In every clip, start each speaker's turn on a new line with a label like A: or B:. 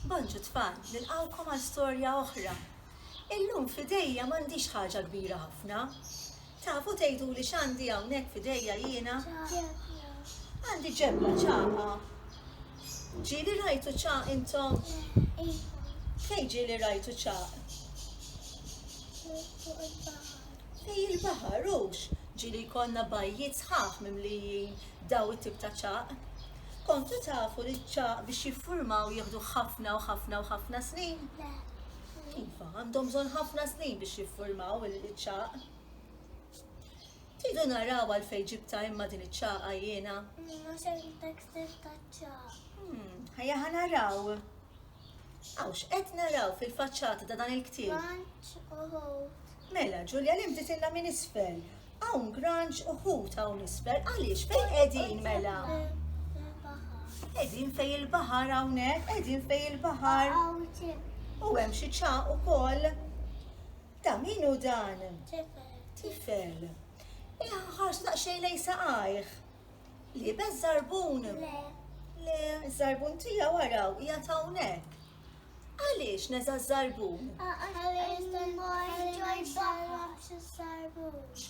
A: Bonġu tfal, nilqawkom għal storja oħra. Illum fidejja m'għandix ħaġa kbira ħafna. Tafu tgħiduli x'għandi hawnhekk fidejja jiena? Għandi ġebla ċaqa. Ġieli rajtu ċaq intom? Fejn ġieli rajtu ċaq? Fej il-baħar hux. Ġieli jkollna bajjiet sħaħ mimlijin daw it-tip ta' ċaq. Kontu tafu li ċaq biex jiffurmaw jieħdu ħafna u ħafna u ħafna snin? Iva, għandhom bżonn ħafna snin biex jiffurmaw il-ċaq. Tridu naraw għalfejn ġibta imma din iċ-ċaqa jiena. Ħajja ħanaraw. Għawx qed naraw fil-faċċata ta' dan il-ktieb. Mela, Ġulja li bditilna minn isfel. Hawn granġ u ħut hawn isfel. Għaliex fejn qegħdin mela? Qegħdin fejn il-baħar hawnhekk, qegħdin fejn il-baħar. U hemm xi ċaq ukoll. Da min hu dan? Tifel. Ħarsu daqsxejn lejn saqajh. Li bez żarbun. Le, żarbun tiegħu waraw qiegħed hawnhekk. Għaliex neża żarbun?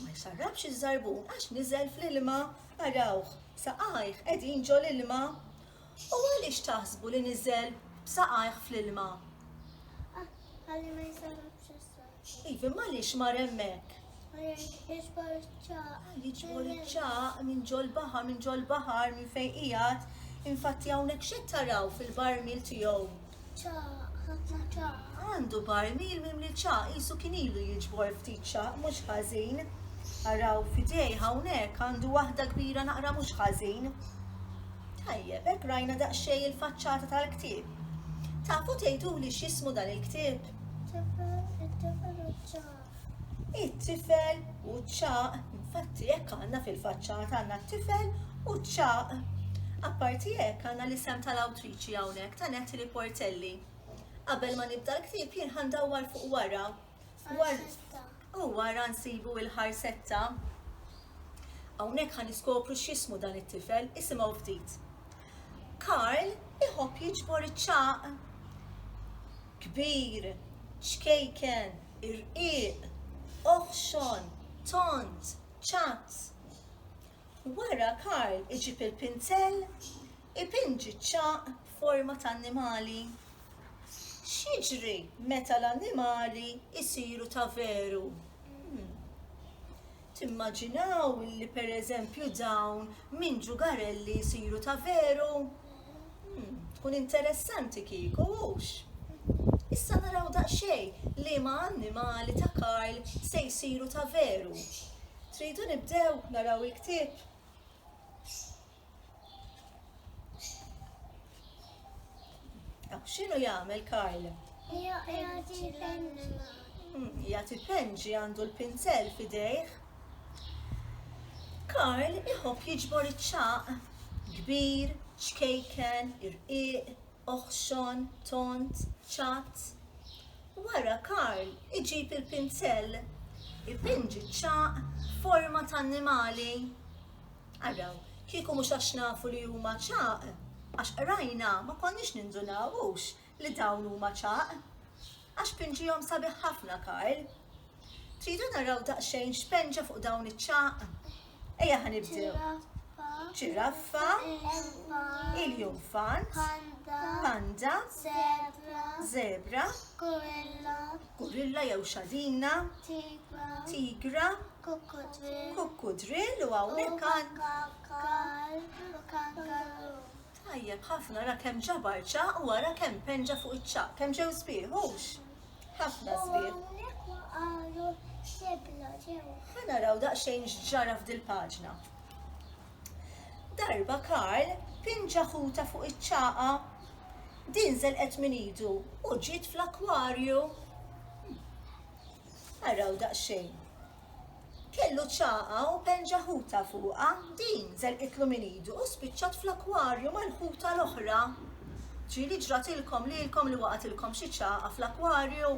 A: Ma jsarrabx iż-żarbun għax niżel fl-ilma. Arawh, saqajh qegħdin ġol ilma. U għaliex taħsbu li niżel b'saqajh fl-ilma?
B: Għalli ma jsarrabx iż-żarbun.
A: Iva, ma għaliex mar hemmhekk?
B: Jiġbor iċ-ċaq.
A: Jiġbor iċ-ċaq minn ġol baħar minn fejn qiegħed. Infatti hawnhekk x'qed taraw fil-barmil tiegħu?
B: ċaq, ħafna ċaq.
A: Għandu barmil mimli ċaq, qisu kien ilu jiġbor ftit ċaq, mhux ħażin. Araw fidej hawnhekk għandu waħda kbira naqra mhux ħażin. Tajjeb, hekk rajna daqsxejn il-faċċata tal-ktieb. Tafu tgħiduli x'ismu dan il-ktieb?
B: It-tifel u ċaq.
A: It-tifel u ċaq. Infatti hekk għandna fil-faċċata għandna t-tifel u ċaq. Apparti hekk għandna l-isem tal-awtriċi hawnhekk ta' Nettili Portelli. Qabel ma nibda l-ktieb jien ħandawwar fuq wara. U wara nsibu il-ħarsetta. Hawnhekk ħaniskopru x'ismu dan it-tifel, isimgħu ftit. Karl iħobb jiġbor iċ-ċaq. Kbir, ċkejken, irqiq, oħxon, tont, ċatt. Wara Karl iġib il-pinzell, ipinġi ċaq forma ta' annimali. X'jiġri meta l-annimali jsiru ta' veru? Timmaġinaw li pereżempju dawn minn ġugarelli jsiru ta' veru? Tkun interessanti kieku hux? Issa naraw daqsxejn liema annimali ta' Karl se jsiru ta' veru. Tridu nibdew naraw il-ktieb? X'inhu jagħmel Karl? Jagħti penġi għandu l-pinzell f'idejh. Karl iħobb jiġbor iċ-ċaq. Kbir, ċkejken, irqiq, oħxon, tont, ċatt. Wara Karl iġib il-pinzell, ipinġi ċaq forma ta' annimali. Araw, kieku mhux għax nafu li huma ċaq, għax rajna ma konniex nindunawux li dawn huma ċaq. Għax pinġihom sabiħ ħafna Karl. Tridu naraw daqsxejn x'penġa fuq dawn iċ-ċaq. Ejja ħanibdew. Ġiraffa, il-junfant, panda, zebra, gorilla jew xadina, tigra, kukkudrill u hawnhekk tajjeb ħafna ra kemm ġabar ċaq u wara kemm penġa fuq iċ-ċaq. Kemm ġew sbieħ hux? Ħafna sbieħ. Ħanaraw daqsxejn x'ġara f'dil paġna. Darba Karl pinġa ħuta fuq iċ-ċaqa. Din żelqet min idu u ġiet fl-akwarju. Araw daqsxejn. Kellu ċaqa u penġa ħuta fuqha, din żelqitlu min idu u spiċċat fl-akwarju mal-ħuta l-oħra. Ġieli ġratilkom lilkom li waqatilkom xi ċaqa fl-akwarju.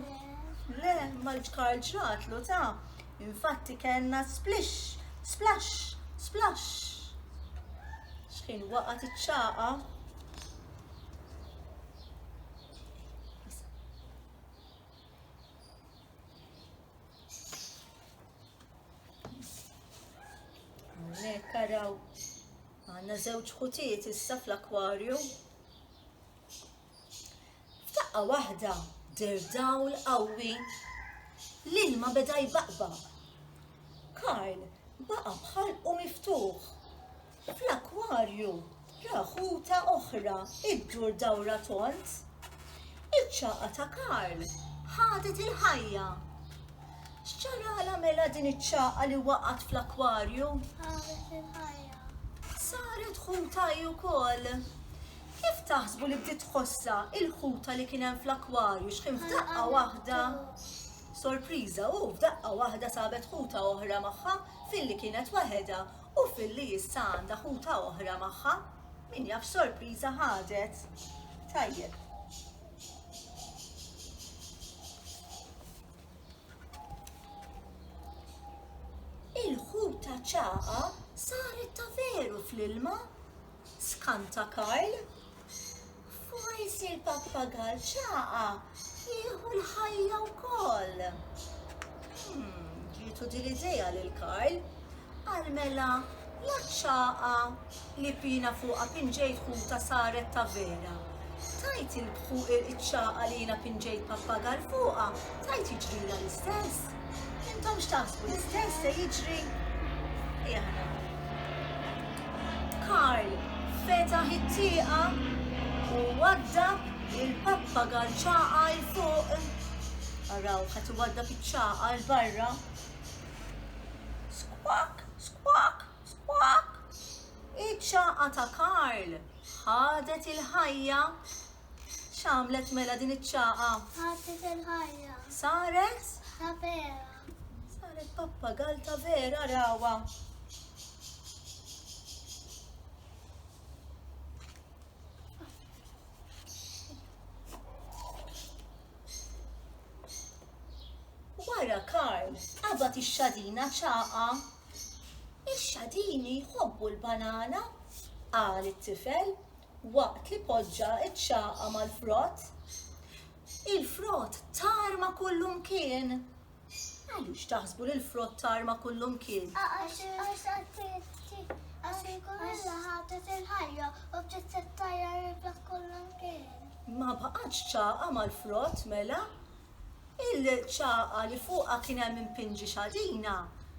A: Le, mal-Karl ġratlu ta' infatti kellna splish, splash, splash. X'kien waqgħet iċ-ċaqa Araw, għandna żewġ ħutiet issa fl-akwarju. F'daqqa waħda der dawl qawwi. L-ilma beda jbaqbaq. Karl baqa bħalqu miftuħ. Fl-akwarju ra ħuta oħra iddur dawra tont. Il-ċaqqa ta' Karl ħadet il-ħajja. X'ġarala mela din iċ-ċaqqa li waqgħet fl-akwarju?
B: ħadet il-ħajja.
A: Saret ħuta wkoll. Kif taħsbu li bdiet tħossha il-ħuta li kien hemm fl-akwarju x'kien f'daqqa waħda? Sorpriża u f'daqqa waħda sabet ħuta oħra magħha filli kienet waħedha u filli issa għandha ħuta oħra magħha. Min jaf sorpriża ħadet. Tajjeb. Il-ħuta ċaqqa saret ta' veru fl-ilma. Skanta Karl. Forsi l-pappagal ċaqqa jieħu l-ħajja wkoll. Ġietu din l-idea lil Karl. Għalmela l-ċaqqa li pina fuqha pinġejt ħuta saret ta' vera. Tajt il-ċaqqa li jiena pinġejt pappagal fuqha, tajt jiġrila l-istess. Intom x'taħsbu l-istess se jiġri? Jaħna. Karl fetaħ it-tieqa u waddab il-pappagal ċaqqa il-fuq. Araw, ħat iwaddab iċ-ċaqqa l-barra. Squawk, squawk, squawk. Iċ-ċaqqa ta' Karl ħadet il-ħajja. X'għamlet mela din iċ-ċaqqa?
B: ħadet il-ħajja.
A: Saret?
B: Ta' vera.
A: Saret pappagal ta' vera rawa. Wara Karl qabad ix-xadina ċaqqa. Ix-xadini jħobbu l-banana, qal it-tifel waqt li poġġa ċ-ċaqqa mal-frott. Il-frott tar ma' kullu mkien. Għaliex taħsbu li l-frott tar ma' kullu mkien?
B: Għax kollha ħadet il-ħajja u bdiet tittajjar il-blok kollu kien.
A: Ma baqgħetx ċaqqa mal-frott mela. Il-ċaqqa li fuqha kien hemm impinġi xadina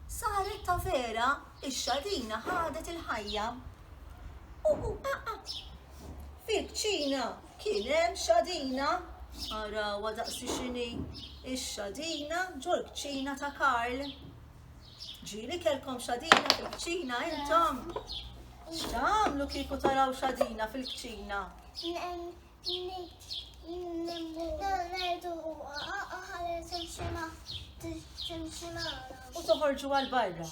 A: saret ta' vera ix-xadina ħadet il-ħajja. Fil-kċina kien hemm xadina. Araw daqsi x'inhi ix-xadina ġol kċina ta' Karl. Ġieli kellkom xadina fil-kċina intom. X'tagħmlu kieku taraw xadina fil-kċina? U toħorġu għal-barra.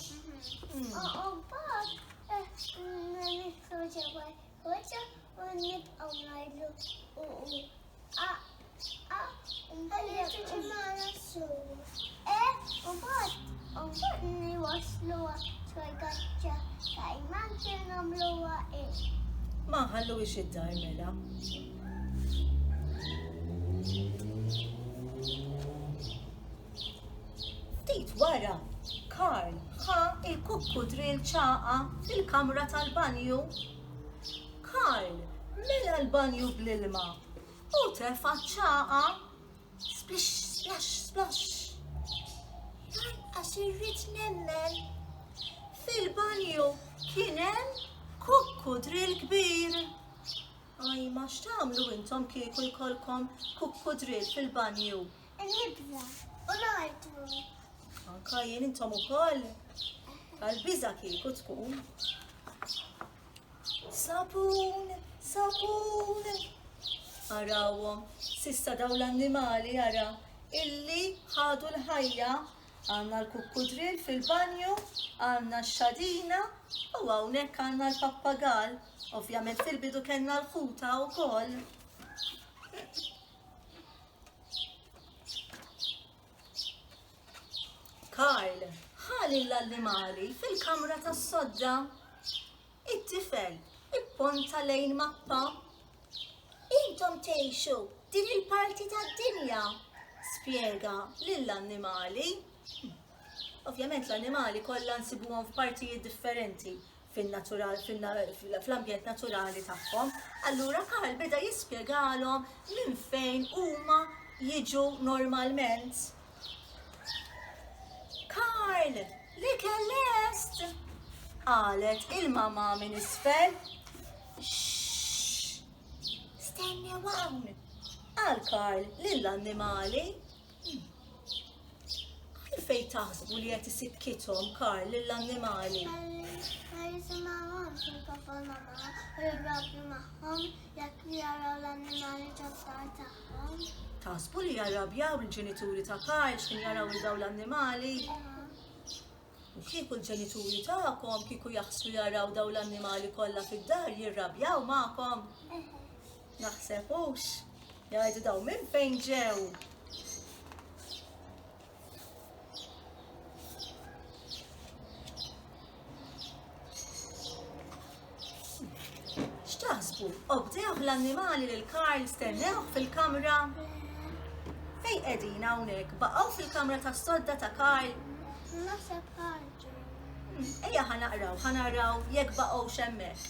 A: Ma ħallu ix-id-dar mela. Ftit wara, Karl ħa il-kukkudril ċaqqa fil-kamra tal-banju. Karl mela l-banju bl-ilma u tefa' ċaqqa. Splish, splash, splash. Lanqas irrid nemmen. Fil-banju kien hemm kukkudril kbir. Aj, ma x'tagħmlu intom kieku jkollkom kukkudril fil-banju?
B: Nibda u ngħidu.
A: Anka jien intom ukoll. Tal-biża kieku tkun. Sapun, sapun. Arawhom, sissa dawn l-annimali ara illi ħadu l-ħajja. Għandna l-kukkudril fil-banju, għandna x-xadina u hawnhekk għandna l-pappagal. Ovvjament fil-bidu kellna l-ħuta wkoll. Karl ħali l-annimali fil-kamra tas-sodda. It-tifel ipponta lejn mappa. Intom tgħixu din il-parti tad-dinja, spjega lill-annimali. Ovvjament l-annimali kollha nsibuhom f'partijiet differenti. fl-ambjent naturali tagħhom. Allura Karl beda jispjegalhom minn fejn huma jiġu normalment. Karl, l-ikel lest! Qalet il-mama minn isfel. Stenni hawn! Qal Karl lill-annimali. Għalfejn taħsbu li qed isikkithom Karl lill-annimali?
B: Jisimgħuhom il-papa u l-mamma u jirrabju magħhom jekk jaraw l-annimali ġodda tagħhom.
A: Taħsbu li jarrabjaw il-ġenituri ta' Karl x'kien jaraw il dawn l-annimali? U kieku l-ġenituri tagħkom kieku jaħsbu jaraw dawn l-annimali kollha fid-dar jirrabjaw magħkom? Naħseb hux. Jgħidu daw minn fejn ġew. X'taħsbu? Obdewh l-annimali lil Karl stennewh fil-kamra? Fejn qegħdin hawnhekk? Baqgħu fil-kamra tas-sodda ta' Karl?
B: Naħseb ħarġu.
A: Ejja ħanaraw jekk baqgħux hemmhekk.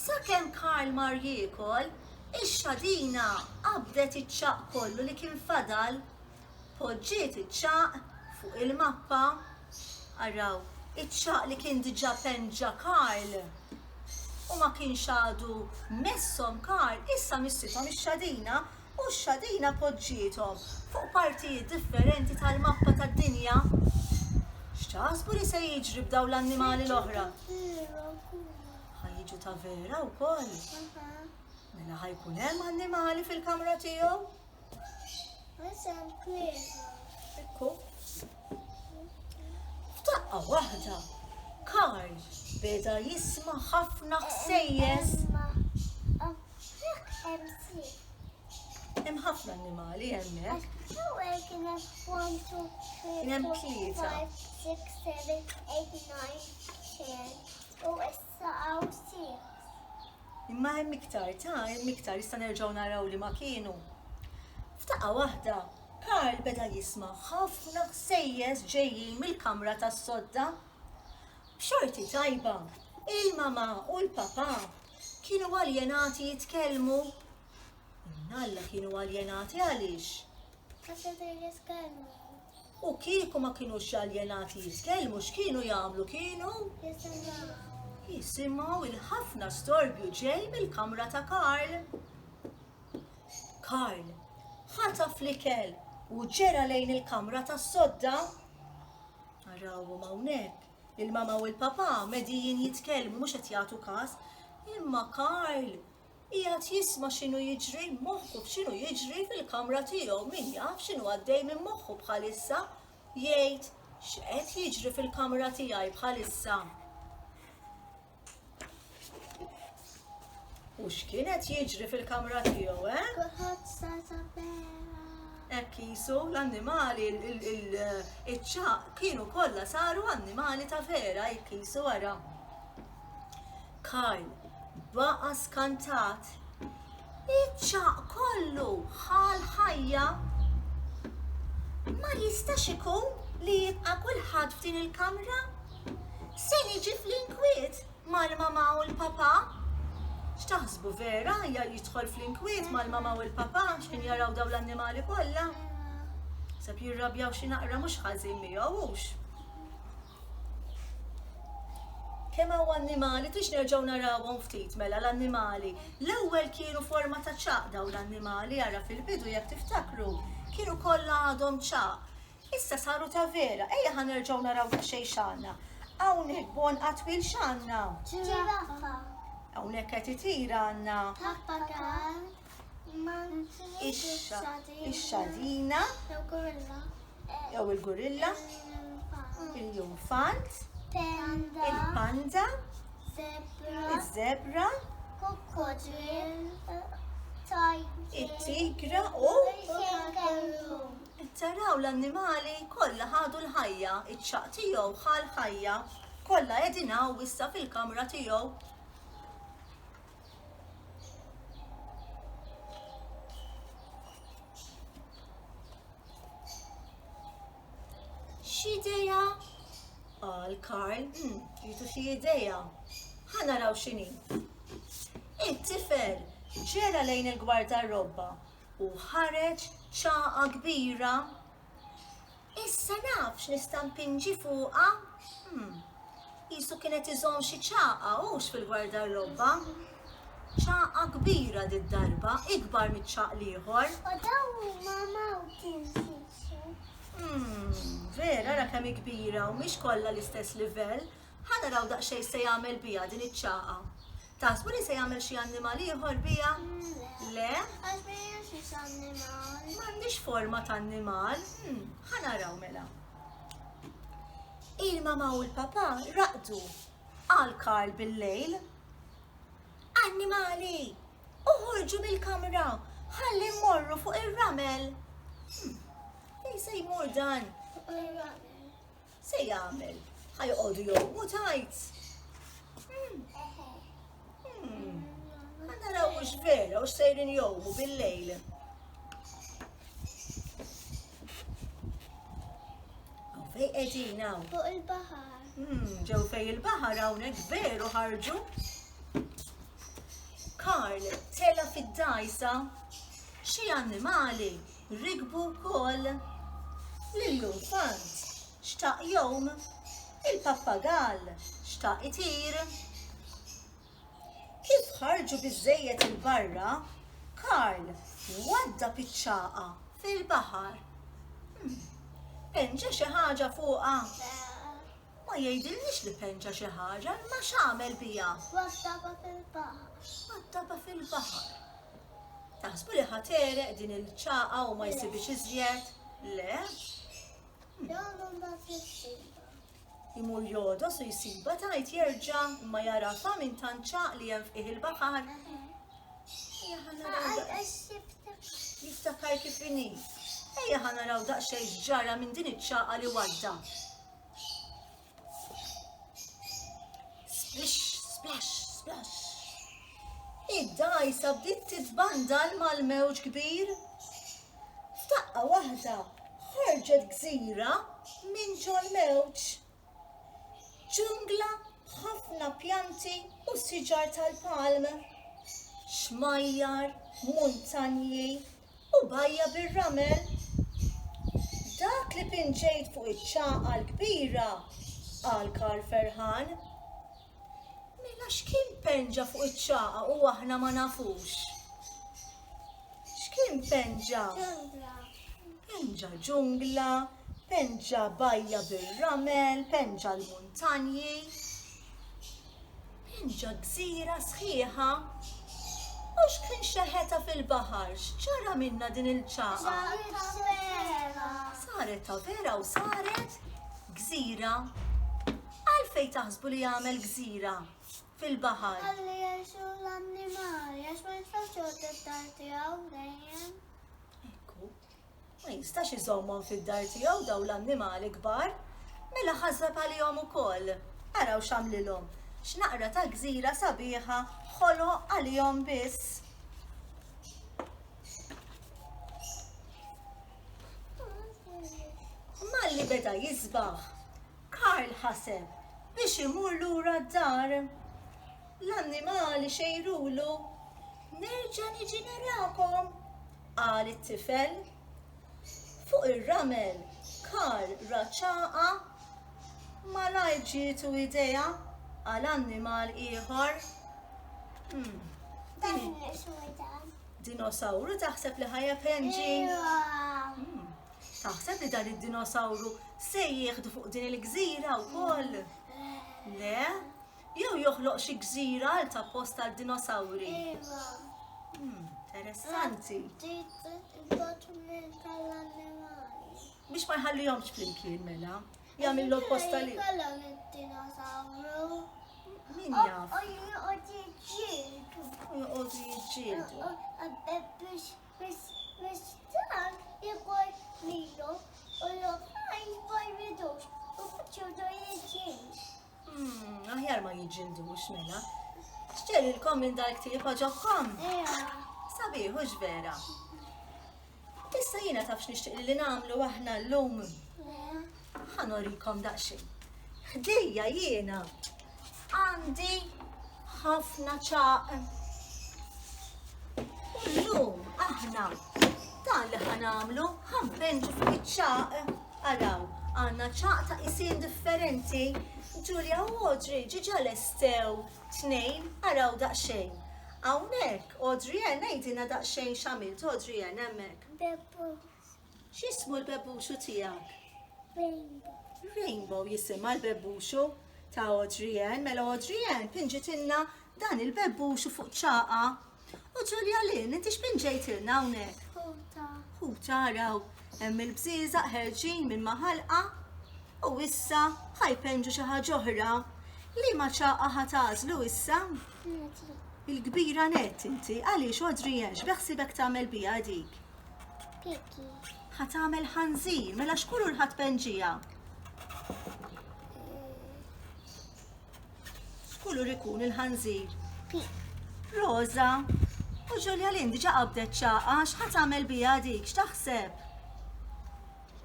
A: Sakemm Karl mar jiekol, ix-xadina qabdet iċ-ċaq kollu li kien fadal, poġġiet iċ-ċaq fuq il-mappa. Araw, iċ-ċaq li kien diġà penġa Karl. U ma kienx għadu messhom Karl, issa missithom ix-xadina u x-xadina poġġiethom fuq partijiet differenti tal-mappa tad-dinja. X'taħsbu li se jiġri b'dawn l-annimali l-oħra? Ħajjiġu ta' vera wkoll. Mela ħajkun hemm annimali fil-kamra tiegħu? Ekku. F'daqqa waħda, Karl beda jisma' ħafna ħsejjes. Hemm ħafna annimali hemmhekk. Kien hemm tlieta.
B: 6, 7, 8, 9, 10. U issa hawn 6.
A: Imma hemm iktar, hemm iktar issa nerġgħu naraw li ma kienu. F'daqqa waħda, Karl beda jisma' ħafna ħsejjes ġejjin mill-kamra tas-sodda. B'xorti tajba, il-mama u l-papa kienu għaljenati jitkellmu. Alla kienu għaljenati għaliex? U kieku ma kienux għaljenati jitkellmu x'kienu jagħmlu kienu? Jisimgħu il-ħafna storbju ġej mill-kamra ta' Karl. Karl ħataf l-ikel u ġera lejn il-kamra tas-sodda. Arawhom hawnhekk, il-mama u l-papa medijin jitkellmu mhux qed jagħtu każ, imma Karl qiegħed jisma' x'inhu jiġri moħħu x'inhu jiġri fil-kamra tiegħu, min jaf x'inhu għaddej minn moħħu bħalissa, jgħid x'qed jiġri fil-kamra tiegħi bħalissa. U x'kienet jiġri fil-kamra tiegħu,
B: Kulħadd sar vera.
A: Hekk qisu l-annimali, iċ-ċaq kienu kollha saru annimali ta' vera, jekk qisu wara. Karl baqa' skantat. Iċ-ċaq kollu ħal ħajja. Ma jistax ikun li jibqa' kulħadd f'din il-kamra? Se niġi fl-inkwiet mal-mama u l-papa? X'taħsbu vera jidħol fl-inkwiet mal-mama u l-papa x'kien jaraw dawn l-annimali kollha? Sab jirrabjaw xi naqra mhux ħażin miegħu hux. Kemm hawn annimali tix nerġgħu narawhom ftit mela l-annimali. L-ewwel kienu forma ta' ċaq dawn l-annimali ara fil-bidu jekk tiftakru. Kienu kollha għadhom ċaq. Issa saru ta' vera, ejja ħanerġgħu naraw ta' xejn x'għandna. Hawnhekk bon qatwil x'għandna.
B: Ġiraffa.
A: Hawnhekk qed itira għandna
B: Pappagal.
A: ix-xadina jew il-gorilla, il-jumfant, il-panda, iż-żebra, it-tigra u taraw l-annimali kollha ħadu l-ħajja, iċ-ċaq tiegħu ħal ħajja, kollha qegħdin hawn issa fil-kamra tiegħu. X'idea? Qal Karl, jitu xi idea. Ħanaraw x'inhi. It-tifel ġera lejn il-gwardarrobba u ħareġ ċaqa kbira. Issa naf x'nista' mpinġi fuqha. Qisu kienet iżomm xi ċaqa hux fil-gwardarrobba. ċaqa kbira darba, ikbar miċ-ċaq ieħor.
B: U dawn huma Maltese.
A: Vera ra kemm kbira u mhix kollha l-istess livell. Ħanaraw daqsxejn se jagħmel biha din iċ-ċaqa. Taħsbu li se jagħmel xi annimal ieħor biha? Le?
B: Għax m'hemmx xi annimal.
A: M'għandix forma ta' annimal. Ħanaraw mela. Il-mama u l-papa raqdu għal Karl bil-lejl. Annimali, uħorġu mill-kamra, ħalli mmorru fuq ir-ramel. Fej se jmur dan? Se jagħmel? Ħajqogħdu jowmu tajt. Ħanaraw mhux vera u sejrin jowmu bil-lejl. Fej qegħdin hawn.
B: Fuq il-baħar.
A: Ġew fej il-baħar hawnhekk veru ħarġu. Karl tela fid-dajsa. Xi annimali rikbu wkoll. L-infant xtaq jowm. Il-pappagall xtaq itir. Kif ħarġu biżżejjed il-barra, Karl wadda piċ-ċaqa fil-baħar. Penġa xi ħaġa fuqha. Ma jgħidilniex li penġa xi ħaġa, ma x'għamel biha.
B: Waddaba fil-baħar.
A: Waddaba fil-baħar. Taħsbu li ħatereq din il-ċaqa u ma jsibix iżjed? Le?
B: Jgħadhom da fil-silba.
A: Imur jodos u jsiba tajt jerġa' ma jarafa minn tant ċaq li hemm fih il-baħar. Jiftakar kif inhi. Ejja ħanaraw daqsxejn x'ġara minn din iċ-ċaqa li wadda. Splish, splash, splash. Id-dajsa bdiet titbandal mal-mewġ kbir. F'daqqa waħda ħarġet gżira minn ġol mewġ. Ġungla, ħafna pjanti u siġar tal-palm. Xmajjar, muntanji u bajja bir-ramel. Dak li pinġejt fuq iċ-ċaqa l-kbira, qal Karl ferħan. Mela x'kien penġa fuq iċ-ċaqa u aħna ma nafux? X'kien penġa? Penġa ġungla, penġa bajja bir-ramel, penġa l-muntanji, penġa gżira sħiħa. U x'kien xeħeta fil-baħar? X'ġara minna din il-ċaqa? Saret ta' vera u saret gżira. Għalfejn taħsbu li jagħmel gżira fil-baħar?
B: Għalli jgħixu l-annimali, għax ma jistax jgħodu d-dar tiegħu dejjem.
A: Ekku, ma jistax iżommhom fid-dar tiegħu dawn l-annimali kbar. Mela ħażab għalihom ukoll. Araw x'għamlilhom. X'naqra ta' gżira sabiħa ħoloq għalihom biss. Malli beda jisbaħ, Karl ħaseb biex imur lura d-dar. L-annimali xejrulu, nerġa' niġi narakom, qal it-tifel. Fuq ir-ramel Karl ra ċaqa malajr ġietu idea għal annimal ieħor. Dinosawru taħseb li ħajja penġi? Taħseb li dan id-dinosawru se jieħdu fuq din il-gżira wkoll? Le? Jew joħloq xi gżira għal ta' post tal-dinosawri? Interessanti. Biex ma jħallihomx flimkien mela. Jagħmillu posta li. Min jaf?
B: Joqgħdu jiġġieldu.
A: Joqgħdu jiġġieldu.
B: Biex dan jgħid lilhom u l-oħrajn ma jridux u biex jiġġieldu.
A: Aħjar ma jiġġieldux mela. X'ġelilkom minn dak tieb ġobkom? Sabiħux vera. Issa jiena taf x'nixtieq li nagħmlu aħna llum. Ħanorikom daqsxejn. ħdejja jiena għandi ħafna ċaq. Llum aħna dan li ħanamlu ħanpenġu fuq iċ-ċaq. Araw, għandna ċaq ta' isien differenti. Ġulja u Audrey ġiġa lestew tnejn, araw daqsxejn. Hawnhekk Audrey ngħidilna daqsxejn x'għamilt Audrey hemmhekk.
B: Bebbuż.
A: X'ismu l-bebbuxu tiegħek?
B: Rainbow.
A: Rainbow jisimha l-bebbuxu ta' Audrey. Mela Audrey pinġitilna dan il-bebbuxu fuq ċaqa. U Ġulja Lynn, inti x'pinġejtilna hawnhekk?
B: Huta.
A: Huta araw, hemm il-bżieżaq ħerġin minn maħalqa u issa ħajpenġu xi ħaġa oħra. Liema ċaqa ħatażlu issa?
B: Neti.
A: Il-kbira nett inti, għaliex Audrey x'beħsibek tagħmel biha dik?
B: Piki.
A: Ħatamel ħanżir, mela x'kulur ħatpenġija? X'kulur ikun il-ħanżir?
B: Pik.
A: Rosa. U Ġulja Lynn diġà qabdet ċaqa, x'ħatamel biha dik, x'taħseb?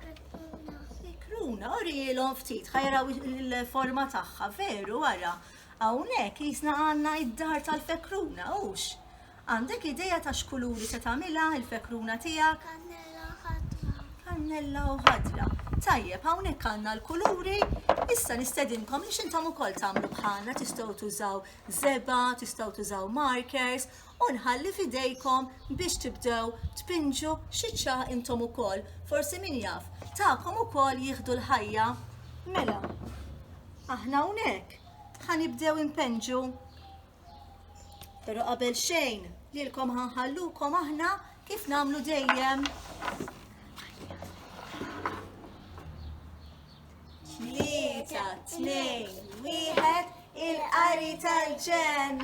B: Runa.
A: Ikruna, orilhom ftit ħajraw il-forma tagħha, veru wara. Hawnhekk jisna għandna id-dar tal-fekruna, hux? Għandek idea ta' x'kuluri se tagħmilha il-fekruna tiegħek?
B: Kannella ħadra.
A: Kannella u ħadra. Tajjeb, hawnhekk għandna l-kuluri, issa nistedinkom li x'intom ukoll tagħmlu bħalna, tistgħu tużaw żeba, tistgħu tużaw markers u nħalli f'idejkom biex tibdew tpinġu xi ċaq intom ukoll. Forsi min jaf, tagħkom ukoll jieħdu l-ħajja. Mela, aħna hawnhekk ħanibdew impenġu. Però qabel xejn lilkom ħanħallukom aħna kif nagħmlu dejjem. 3, 2, 1 il-qari tal-ġen.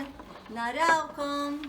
A: Narawkom.